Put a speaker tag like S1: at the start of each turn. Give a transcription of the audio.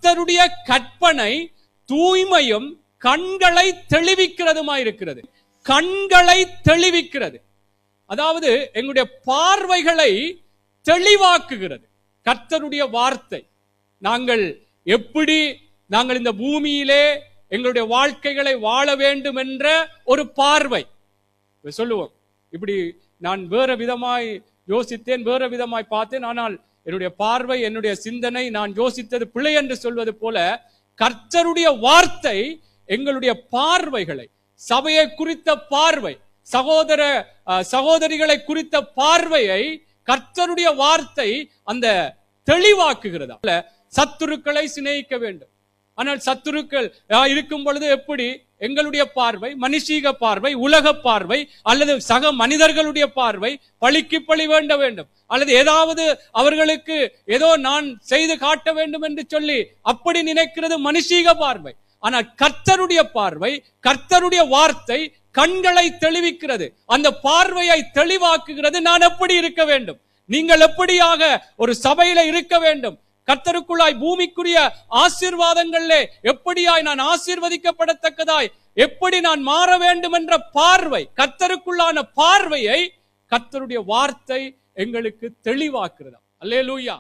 S1: கர்த்தருடைய கற்பனை தூய்மையும் கண்களை தெளிவிக்கிறதுமாயிருக்கிறது. கண்களை தெளிவிக்கிறது, அதாவது எங்களுடைய பார்வைகளை தெளிவாக்குகிறது. கர்த்தருடைய வார்த்தை நாங்கள் இந்த பூமியிலே எங்களுடைய வாழ்க்கைகளை வாழ வேண்டும் என்ற ஒரு பார்வை சொல்லுவோம். இப்படி நான் வேற விதமாய் யோசித்தேன், வேற விதமாய் பார்த்தேன், ஆனால் என்னுடைய பார்வை, என்னுடைய சிந்தனை, நான் யோசித்தது பிழை என்று சொல்வது போல கர்த்தருடைய வார்த்தை எங்களுடைய பார்வைகளை, சபையை குறித்த பார்வை, சகோதரிகளை குறித்த பார்வையை கர்த்தருடைய வார்த்தை அந்த தெளிவாக்குகிறது. சத்துருக்களை சிநேகிக்க வேண்டும். ஆனால் சத்துருக்கள் இருக்கும் பொழுது எப்படி எங்களுடைய பார்வை, மனுஷீக பார்வை, உலக பார்வை, அல்லது சக மனிதர்களுடைய பார்வை, பழிக்கு பழி வேண்ட வேண்டும், அல்லது ஏதாவது அவர்களுக்கு ஏதோ நான் செய்து காட்ட வேண்டும் என்று சொல்லி அப்படி நினைக்கிறது மனுஷீக பார்வை. ஆனால் கர்த்தருடைய பார்வை, கர்த்தருடைய வார்த்தை கண்களை தெளிவிக்கிறது, அந்த பார்வையை தெளிவாக்குகிறது. நான் எப்படி இருக்க வேண்டும், நீங்கள் எப்படியாக ஒரு சபையில இருக்க வேண்டும், கர்த்தருக்குள்ளாய் பூமிக்குரிய ஆசீர்வாதங்களிலே எப்படியாய் நான் ஆசீர்வதிக்கப்படத்தக்கதாய் எப்படி நான் மாற வேண்டும் என்ற பார்வை, கர்த்தருக்குள்ளான பார்வையை கர்த்தருடைய வார்த்தை எங்களுக்கு தெளிவாக்குறது. அல்லேலூயா.